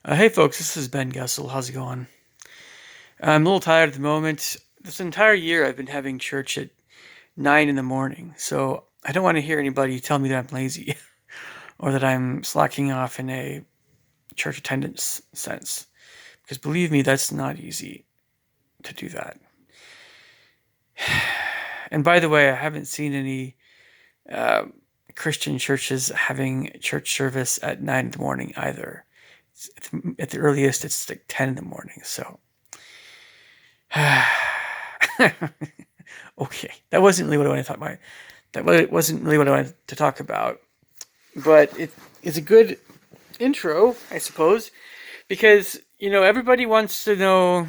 Hey folks, this is Ben Gussel. How's it going? I'm a little tired at the moment. This entire year I've been having church at 9 in the morning, so I don't want to hear anybody tell me that I'm lazy or that I'm slacking off in a church attendance sense. Because believe me, that's not easy to do that. And by the way, I haven't seen any uh, Christian churches having church service at 9 in the morning either. At the earliest, it's like 10 in the morning, so. Okay, that wasn't really what I wanted to talk about. That wasn't really what I wanted to talk about, but it's a good intro, I suppose, because everybody wants to know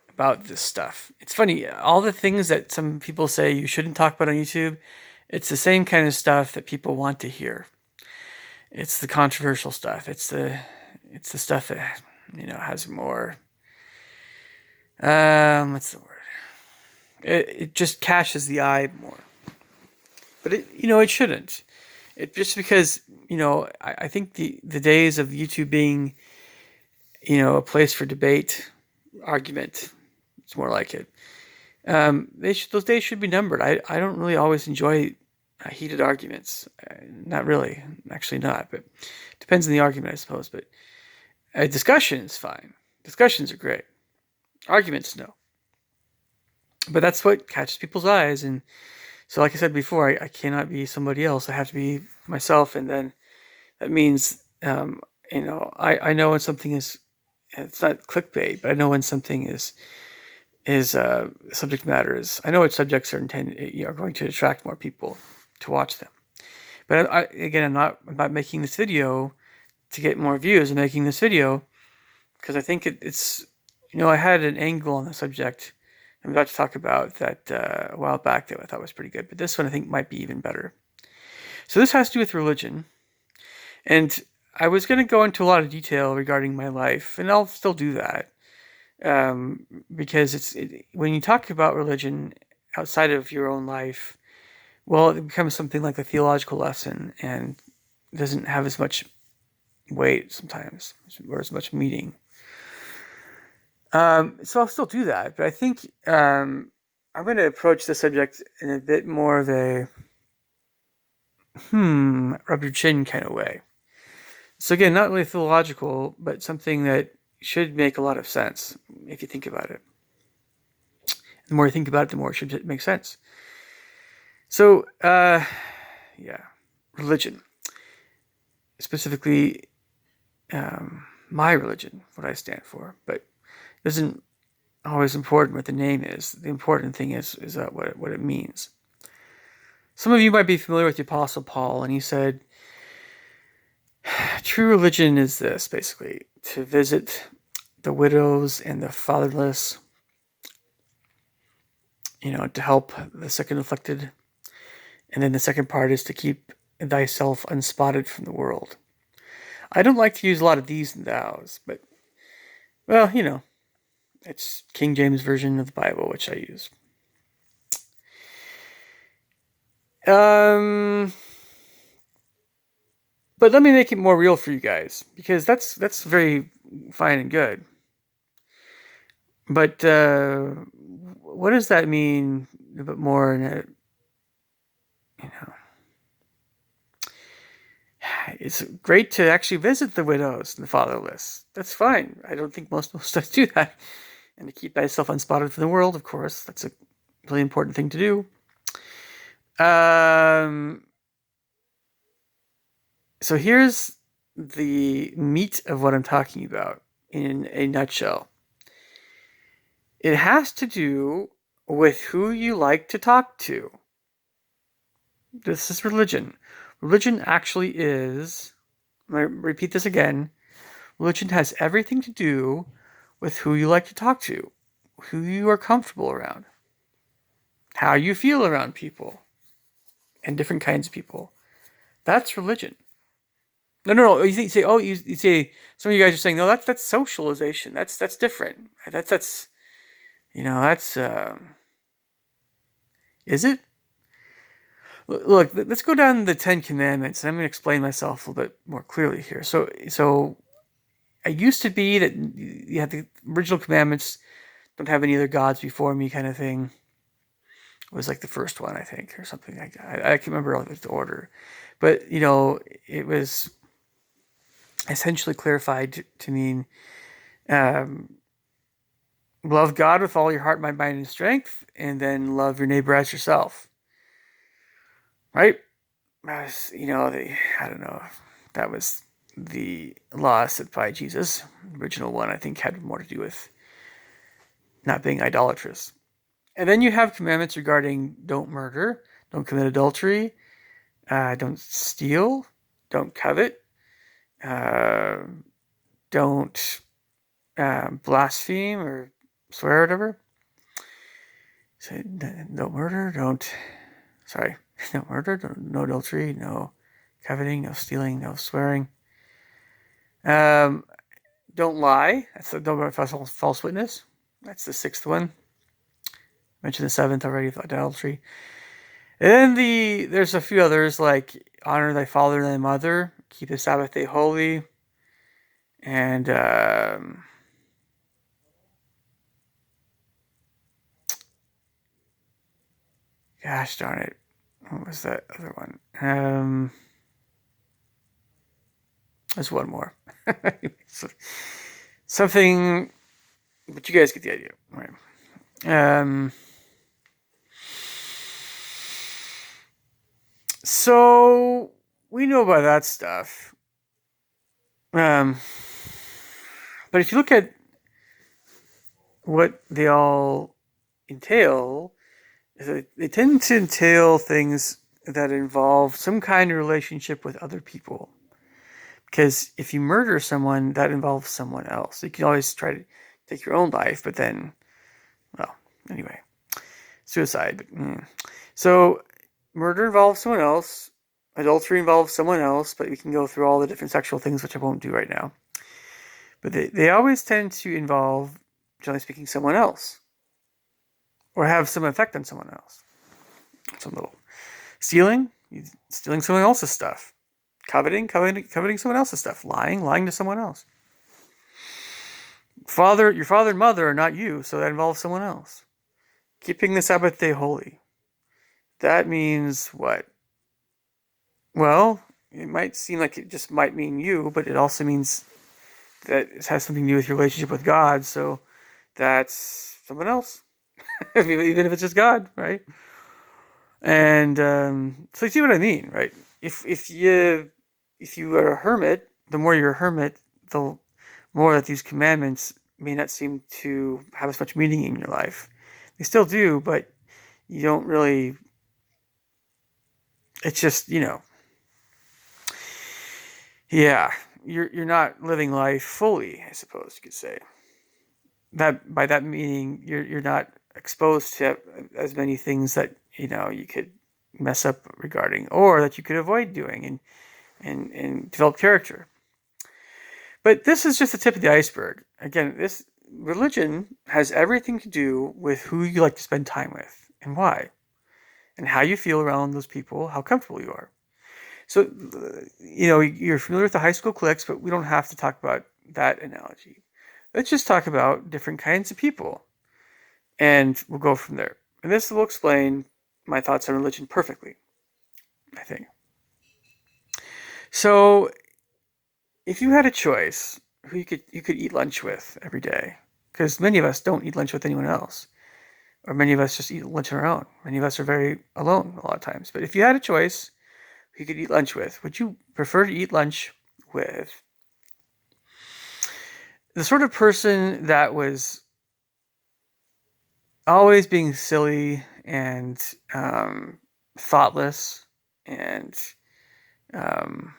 about this stuff. It's funny, all the things that some people say you shouldn't talk about on YouTube, it's the same kind of stuff that people want to hear. It's the controversial stuff. It's the stuff that has more what's the word? It just catches the eye more. But it shouldn't. It just because I think the days of YouTube being a place for debate, argument, it's more like it. Those days should be numbered. I don't really always enjoy heated arguments. Not really, actually not. But it depends on the argument, I suppose. But a discussion is fine. Discussions are great. Arguments, no. But that's what catches people's eyes. And so, like I said before, I cannot be somebody else. I have to be myself. And then that means, I know when something is, it's not clickbait, but I know when something is subject matter is. I know which subjects are intended, are going to attract more people to watch them. But again, I'm not making this video to get more views. I'm making this video because I think it's, I had an angle on the subject I'm about to talk about that a while back that I thought was pretty good. But this one I think might be even better. So this has to do with religion. And I was going to go into a lot of detail regarding my life, and I'll still do that. Because when you talk about religion outside of your own life, well, it becomes something like a theological lesson and doesn't have as much weight sometimes, or as much meaning. So I'll still do that, but I think I'm going to approach the subject in a bit more of a rub your chin kind of way. So again, not really theological, but something that should make a lot of sense if you think about it. The more you think about it, the more it should make sense. So, yeah, religion. Specifically, my religion, what I stand for. But it isn't always important what the name is. The important thing is what it means. Some of you might be familiar with the Apostle Paul, and he said, true religion is this, basically, to visit the widows and the fatherless, to help the sick and afflicted. And then the second part is to keep thyself unspotted from the world. I don't like to use a lot of these and thous, but, well, it's King James Version of the Bible, which I use. But let me make it more real for you guys, because that's very fine and good. But what does that mean a bit more in a, it's great to actually visit the widows and the fatherless. That's fine. I don't think most of us do that. And to keep thyself unspotted from the world, of course, that's a really important thing to do. So here's the meat of what I'm talking about in a nutshell. It has to do with who you like to talk to. This is religion. Religion actually is, I'm going to repeat this again, religion has everything to do with who you like to talk to, who you are comfortable around, how you feel around people, and different kinds of people. That's religion. No. You say, you say, some of you guys are saying, no, that's socialization. That's different. That's is it? Look, let's go down the Ten Commandments, and I'm going to explain myself a little bit more clearly here. So it used to be that you had the original commandments, don't have any other gods before me kind of thing. It was like the first one, I think, or something like that. I can't remember the order. But, it was essentially clarified to mean um, love God with all your heart, mind, and strength, and then love your neighbor as yourself. Right? I don't know. That was the law set by Jesus. The original one, I think, had more to do with not being idolatrous. And then you have commandments regarding don't murder, don't commit adultery, don't steal, don't covet, uh, don't blaspheme or swear or whatever. So don't murder, no murder, no adultery, no coveting, no stealing, no swearing. Don't lie. That's the don't false witness. That's the sixth one. I mentioned the seventh already, adultery. And then there's a few others like honor thy father and thy mother, keep the Sabbath day holy, and gosh darn it, what was that other one? There's one more. Something, but you guys get the idea, right? So we know about that stuff. But if you look at what they all entail, they tend to entail things that involve some kind of relationship with other people. Because if you murder someone, that involves someone else. You can always try to take your own life, but then, well, anyway, suicide. So murder involves someone else. Adultery involves someone else, but we can go through all the different sexual things, which I won't do right now. But they always tend to involve, generally speaking, someone else. Or have some effect on someone else. Some little stealing someone else's stuff. Coveting someone else's stuff. Lying to someone else. Your father and mother are not you, so that involves someone else. Keeping the Sabbath day holy. That means what? Well, it might seem like it just might mean you, but it also means that it has something to do with your relationship with God, so that's someone else. Even if it's just God, right? And so you see what I mean, right? If you are a hermit, the more you're a hermit, the more that these commandments may not seem to have as much meaning in your life. They still do, but you don't really. It's just yeah, you're not living life fully, I suppose you could say. That by that meaning you're not exposed to as many things that you could mess up regarding, or that you could avoid doing and develop character. But this is just the tip of the iceberg. Again, this religion has everything to do with who you like to spend time with and why, and how you feel around those people, how comfortable you are. So, you're familiar with the high school cliques, but we don't have to talk about that analogy. Let's just talk about different kinds of people, and we'll go from there. And this will explain my thoughts on religion perfectly, I think. So, if you had a choice, who you could eat lunch with every day, because many of us don't eat lunch with anyone else, or many of us just eat lunch on our own. Many of us are very alone a lot of times. But if you had a choice, who you could eat lunch with, would you prefer to eat lunch with the sort of person that was always being silly and thoughtless and um,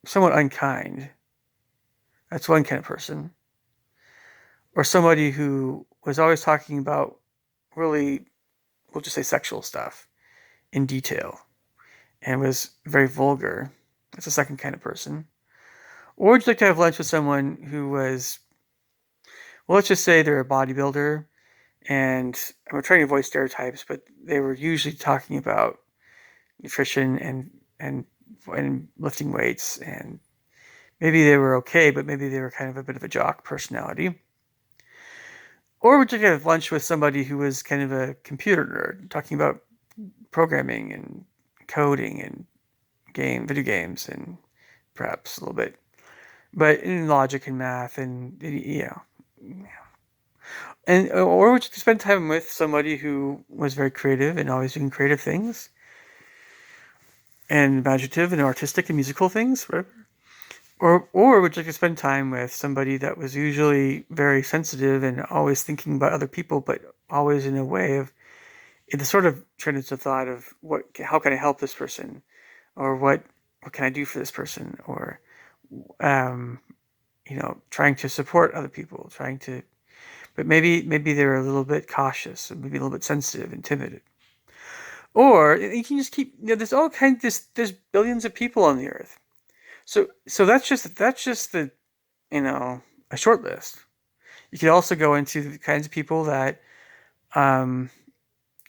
somewhat unkind? That's one kind of person. Or somebody who was always talking about really, we'll just say sexual stuff in detail and was very vulgar. That's a second kind of person. Or would you like to have lunch with someone who was, well, let's just say they're a bodybuilder, and I'm trying to avoid stereotypes, but they were usually talking about nutrition and lifting weights and maybe they were okay, but maybe they were kind of a bit of a jock personality. Or would you have lunch with somebody who was kind of a computer nerd, talking about programming and coding and video games, and perhaps a little bit, but in logic and math, and and or would you spend time with somebody who was very creative and always doing creative things, and imaginative and artistic and musical things, right? Or would you like to spend time with somebody that was usually very sensitive and always thinking about other people, but always in a way of, in the sort of train of thought of how can I help this person, or what can I do for this person, or um, trying to support other people, but maybe they're a little bit cautious, maybe a little bit sensitive and timid. Or you can just keep, there's all kinds, there's billions of people on the earth. So that's just the, a short list. You could also go into the kinds of people that um,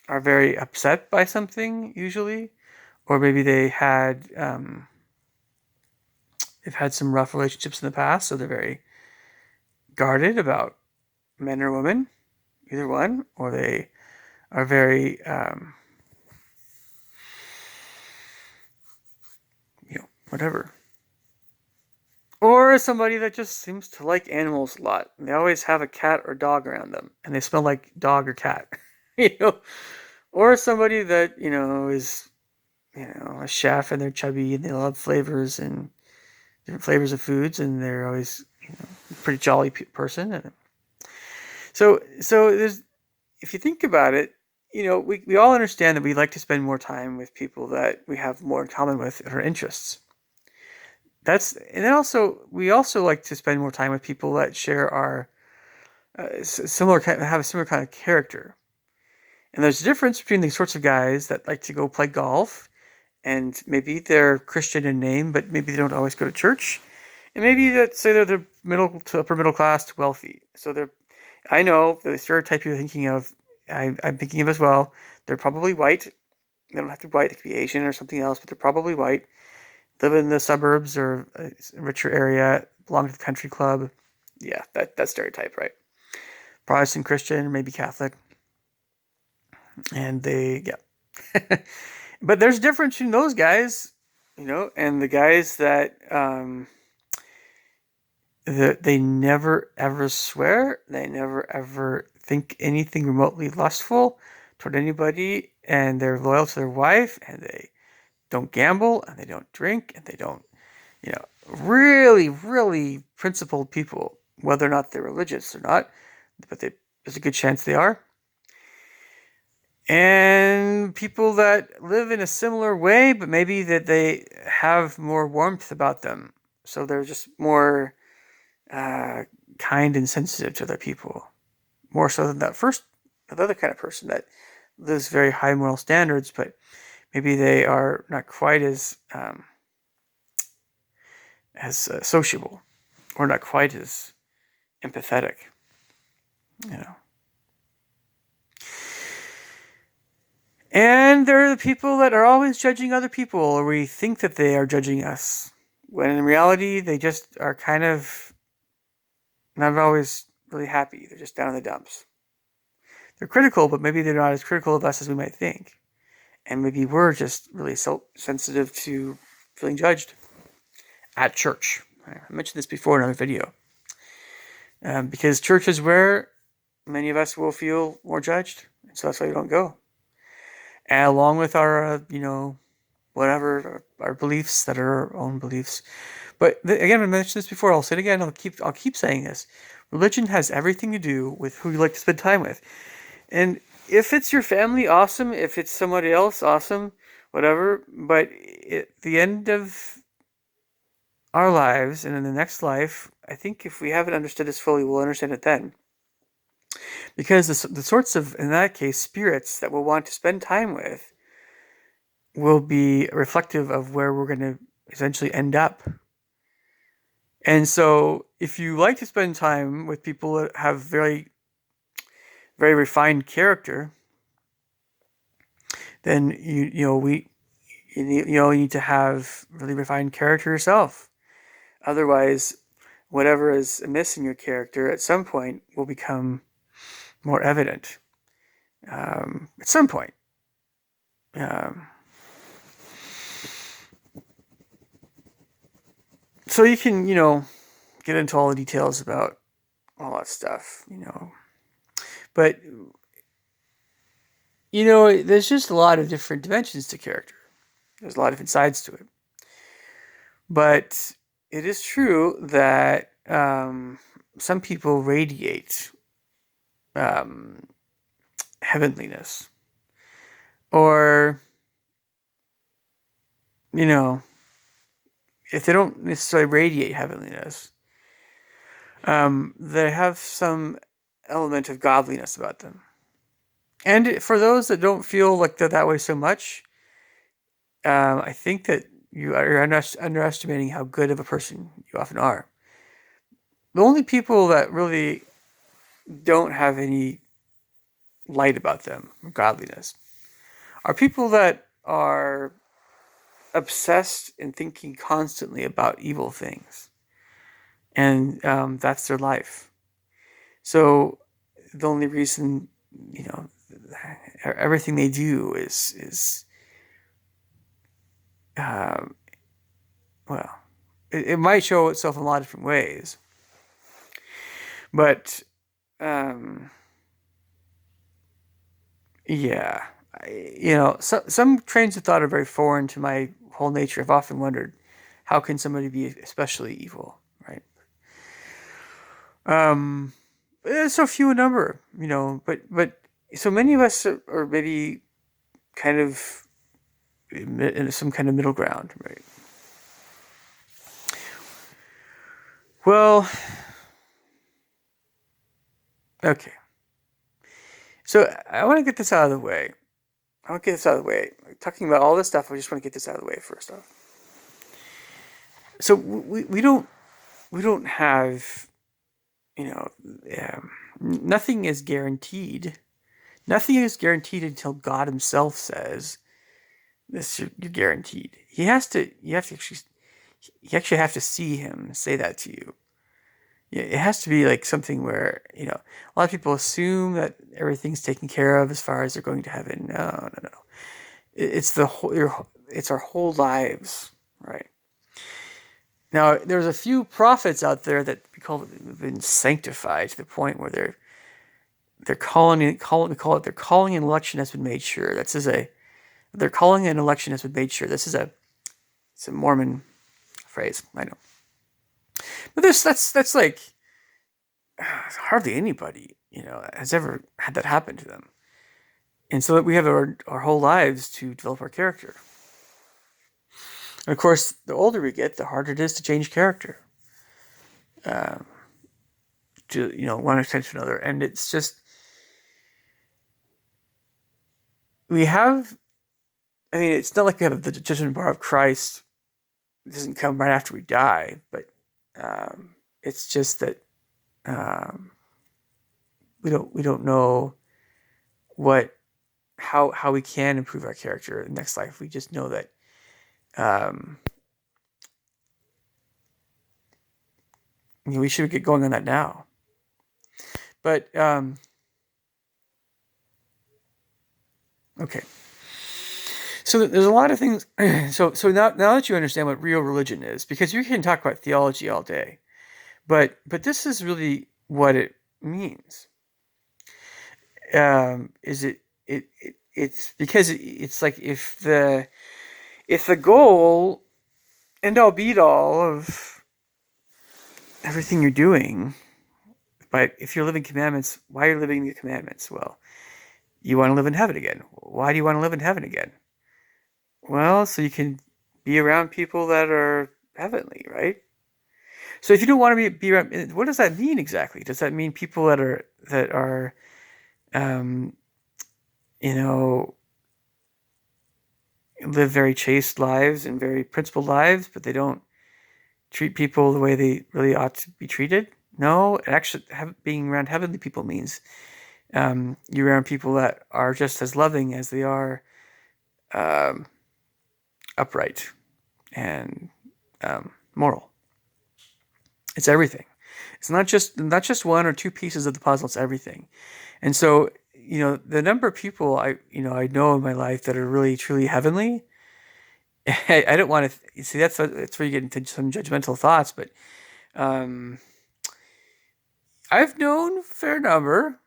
are very upset by something usually, or maybe they've had some rough relationships in the past, so they're very guarded about men or women, either one, or they are very whatever. Or somebody that just seems to like animals a lot. They always have a cat or dog around them, and they smell like dog or cat. you know, or somebody that is a chef and they're chubby and they love flavors and different flavors of foods, and they're always a pretty jolly person. And so there's, if you think about it, we all understand that we like to spend more time with people that we have more in common with in our interests. And then also we also like to spend more time with people that share our have a similar kind of character. And there's a difference between the sorts of guys that like to go play golf, and maybe they're Christian in name, but maybe they don't always go to church. And maybe that say they're the middle to upper middle class to wealthy. So I know the stereotype you're thinking of, I'm thinking of as well. They're probably white. They don't have to be white. They could be Asian or something else, but they're probably white. Live in the suburbs or a richer area. Belong to the country club. Yeah, that stereotype, right? Protestant Christian, maybe Catholic, and yeah. But there's a difference between those guys, and the guys that they never ever swear, they never ever think anything remotely lustful toward anybody, and they're loyal to their wife, and they don't gamble, and they don't drink, and they don't, really, really principled people, whether or not they're religious or not, but there's a good chance they are. And people that live in a similar way, but maybe that they have more warmth about them. So they're just more kind and sensitive to other people, more so than the other kind of person that lives very high moral standards, but maybe they are not quite as sociable, or not quite as empathetic, you know. And there are the people that are always judging other people, or we think that they are judging us, when in reality they just are kind of not always really happy. They're just down in the dumps. They're critical, but maybe they're not as critical of us as we might think. And maybe we're just really so sensitive to feeling judged at church. I mentioned this before in another video. Because church is where many of us will feel more judged, and so that's why we don't go. And along with our, whatever our beliefs that are our own beliefs. But again, I mentioned this before. I'll say it again. I'll keep saying this. Religion has everything to do with who you like to spend time with. And if it's your family, awesome. If it's somebody else, awesome. Whatever. But at the end of our lives and in the next life, I think if we haven't understood this fully, we'll understand it then. Because the sorts of, in that case, spirits that we'll want to spend time with will be reflective of where we're going to essentially end up. And so if you like to spend time with people that have very, very refined character, then you need to have really refined character yourself. Otherwise, whatever is amiss in your character at some point will become more evident. At some point. Um, so you can, get into all the details about all that stuff, But, there's just a lot of different dimensions to character. There's a lot of different sides to it. But it is true that some people radiate um, heavenliness. Or, if they don't necessarily radiate heavenliness, they have some element of godliness about them. And for those that don't feel like they're that way so much, I think that you are underestimating how good of a person you often are. The only people that really don't have any light about them, godliness, are people that are obsessed and thinking constantly about evil things. And that's their life. So the only reason, everything they do is well, it might show itself in a lot of different ways. But, yeah, some trains of thought are very foreign to my whole nature. I've often wondered, how can somebody be especially evil, right? It's so few in number, but so many of us are maybe kind of in some kind of middle ground, right? Well, okay. So I want to get this out of the way. Talking about all this stuff, I just want to get this out of the way first off. So we don't have, nothing is guaranteed. Nothing is guaranteed until God Himself says this. You're guaranteed. You actually have to see Him say that to you. It has to be like something where, a lot of people assume that everything's taken care of as far as they're going to heaven. No. It's it's our whole lives, right? Now, there's a few prophets out there that have been sanctified to the point where they're calling and election has been made sure. Their calling and election has been made sure. It's a Mormon phrase, I know. But that's like hardly anybody, has ever had that happen to them. And so we have our whole lives to develop our character. And of course, the older we get, the harder it is to change character. To one extent to another. And it's just, it's not like we have the judgment bar of Christ. It doesn't come right after we die, but it's just that we don't know how we can improve our character in the next life. We just know that we should get going on that now. But okay. So there's a lot of things. So now that you understand what real religion is, because you can talk about theology all day, but this is really what it means. It's because it's like if the goal end all be all of everything you're doing, but if you're living commandments, why are you living the commandments? Well, you want to live in heaven again. Why do you want to live in heaven again? Well, so you can be around people that are heavenly, right? So if you don't want to be around, what does that mean exactly? Does that mean people that are live very chaste lives and very principled lives, but they don't treat people the way they really ought to be treated? No, actually, being around heavenly people means you're around people that are just as loving as they are upright and moral. It's everything. It's not just one or two pieces of the puzzle. It's everything. And so, the number of people I know in my life that are really truly heavenly. I don't want to see that's where you get into some judgmental thoughts, but um, I've known a fair number,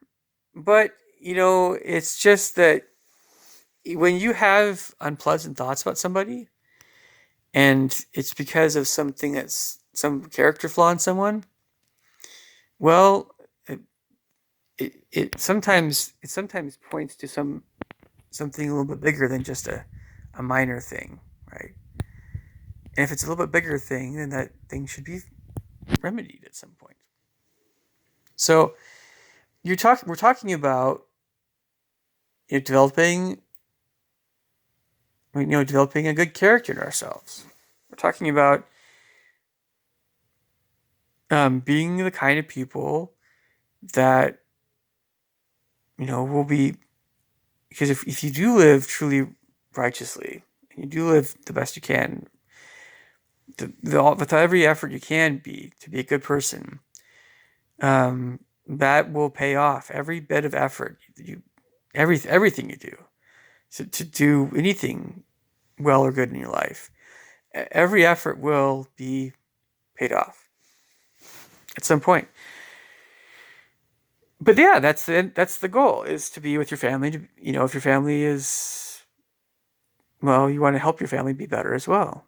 but it's just that when you have unpleasant thoughts about somebody, and it's because of something that's some character flaw in someone, well, it sometimes points to something a little bit bigger than just a minor thing, right? And if it's a little bit bigger thing, then that thing should be remedied at some point. So we're talking about developing developing a good character in ourselves. We're talking about being the kind of people that will be, because if you do live truly righteously and you do live the best you can, with every effort you can be to be a good person, that will pay off. Every bit of effort everything you do to do anything well or good in your life, every effort will be paid off at some point. But yeah, that's the goal, is to be with your family. If your family is, well, you want to help your family be better as well.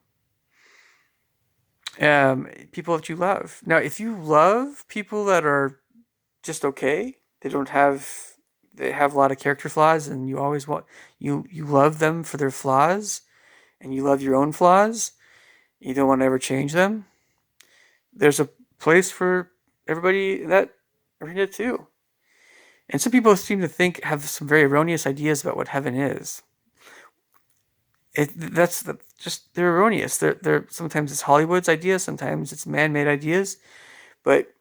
People that you love. Now, if you love people that are just okay, they have a lot of character flaws, and you always you love them for their flaws, and you love your own flaws, you don't want to ever change them. There's a place for everybody in that arena too. And some people seem to have some very erroneous ideas about what heaven is. They're erroneous. They're sometimes it's Hollywood's ideas, sometimes it's man-made ideas, but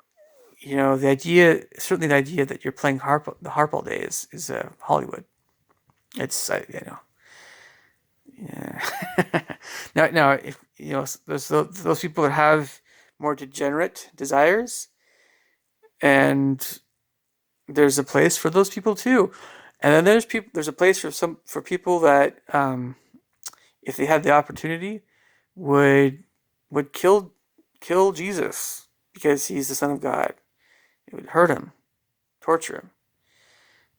certainly the idea that you're playing the harp all day is Hollywood. It's yeah. Now, if those people that have more degenerate desires, and there's a place for those people too. And then there's a place for people that, if they had the opportunity, would kill Jesus because he's the Son of God. It would hurt him, torture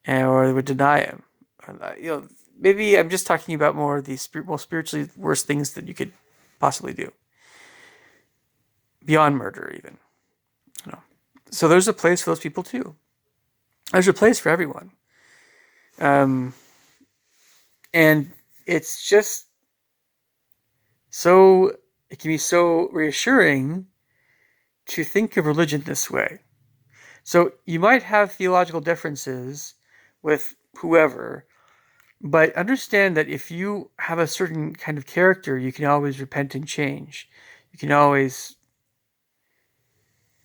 him, or they would deny him. Maybe I'm just talking about more of the most spiritually worst things that you could possibly do, beyond murder, even. So there's a place for those people too. There's a place for everyone, and it's just so it can be so reassuring to think of religion this way. So you might have theological differences with whoever, but understand that if you have a certain kind of character, you can always repent and change. You can always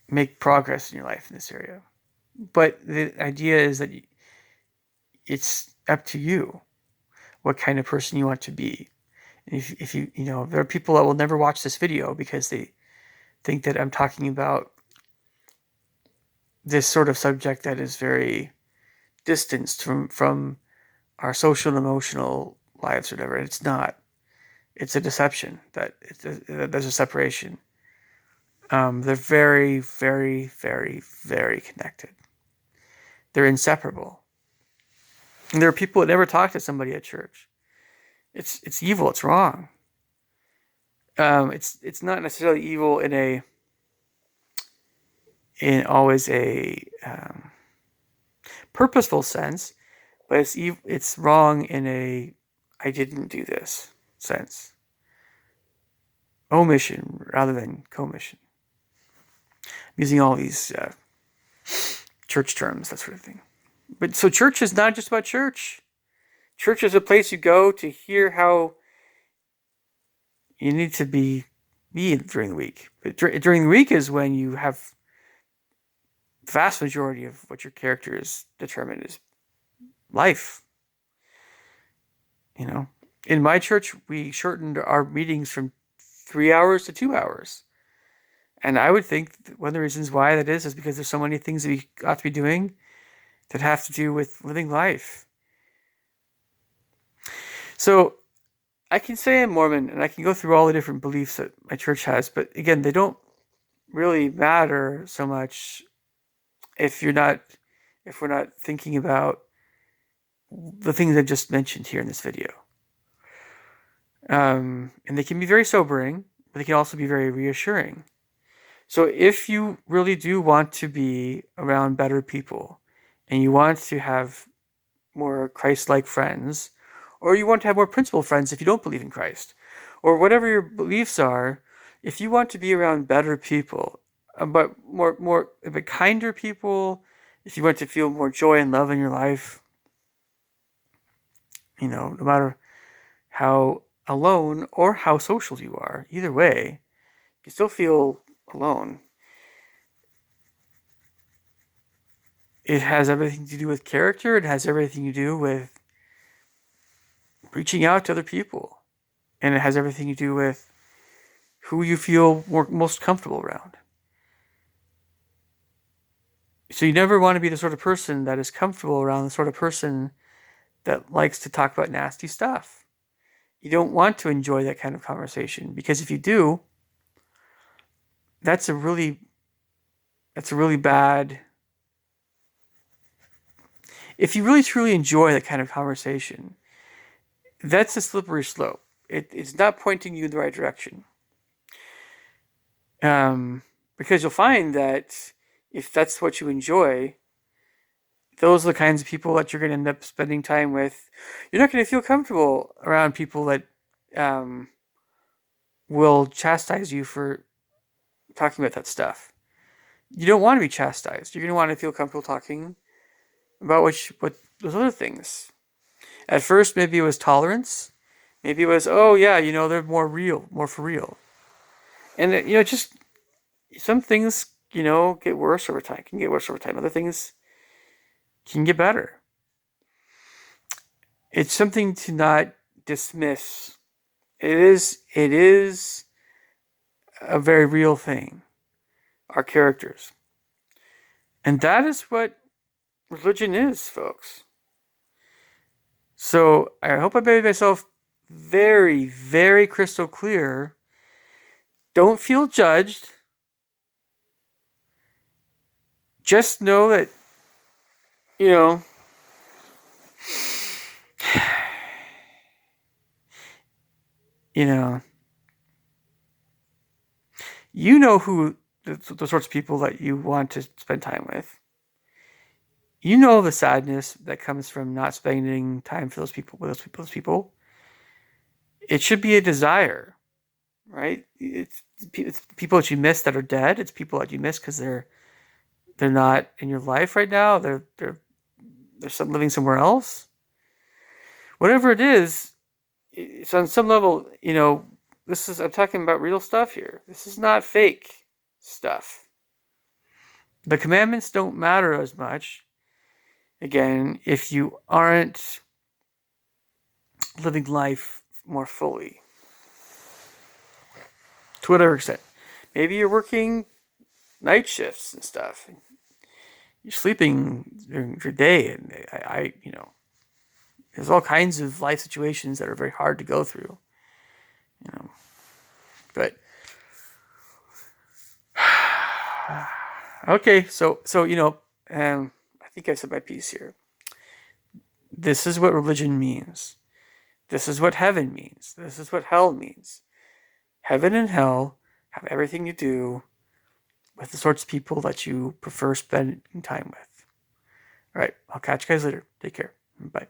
make progress in your life in this area. But the idea is that it's up to you what kind of person you want to be. And if there are people that will never watch this video because they think that I'm talking about this sort of subject that is very distanced from our social and emotional lives or whatever. And it's not. It's a deception that there's a separation. They're very, very, very, very connected. They're inseparable. And there are people that never talk to somebody at church. It's evil. It's wrong. It's not necessarily evil in always a purposeful sense, but it's wrong in a I didn't do this sense. Omission rather than commission. I'm using all these church terms, that sort of thing. But so church is not just about church. Church is a place you go to hear how you need to be during the week. But during the week is when you have the vast majority of what your character is determined is life. In my church, we shortened our meetings from 3 hours to 2 hours. And I would think that one of the reasons why that is because there's so many things that we ought to be doing that have to do with living life. So I can say I'm Mormon and I can go through all the different beliefs that my church has, but again, they don't really matter so much if we're not thinking about the things I just mentioned here in this video. And they can be very sobering, but they can also be very reassuring. So if you really do want to be around better people and you want to have more Christ-like friends, or you want to have more principled friends if you don't believe in Christ, or whatever your beliefs are, if you want to be around better people, but but kinder people, if you want to feel more joy and love in your life, no matter how alone or how social you are, either way, you still feel alone. It has everything to do with character. It has everything to do with reaching out to other people. And it has everything to do with who you feel most comfortable around. So you never want to be the sort of person that is comfortable around the sort of person that likes to talk about nasty stuff. You don't want to enjoy that kind of conversation, because if you do, that's a really bad. If you really truly enjoy that kind of conversation, that's a slippery slope. It's not pointing you in the right direction. Because you'll find that if that's what you enjoy, those are the kinds of people that you're going to end up spending time with. You're not going to feel comfortable around people that will chastise you for talking about that stuff. You don't want to be chastised. You're going to want to feel comfortable talking about what those other things. At first, maybe it was tolerance. Maybe it was, oh yeah, they're more real, more for real. And just some things, get worse over time. Can get worse over time. Other things can get better. It's something to not dismiss. It is a very real thing. Our characters. And that is what religion is, folks. So I hope I made myself very, very crystal clear. Don't feel judged. Just know that, who the sorts of people that you want to spend time with. You know the sadness that comes from not spending time for those people. It should be a desire, right? It's people that you miss that are dead. It's people that you miss because they're not in your life right now. They're living somewhere else. Whatever it is, it's on some level, I'm talking about real stuff here. This is not fake stuff. The commandments don't matter as much, again, if you aren't living life more fully. To whatever extent. Maybe you're working night shifts and stuff. You're sleeping during your day, and there's all kinds of life situations that are very hard to go through. But okay, so I think I said my piece here. This is what religion means. This is what heaven means. This is what hell means. Heaven and hell have everything to do with the sorts of people that you prefer spending time with. All right, I'll catch you guys later. Take care. Bye.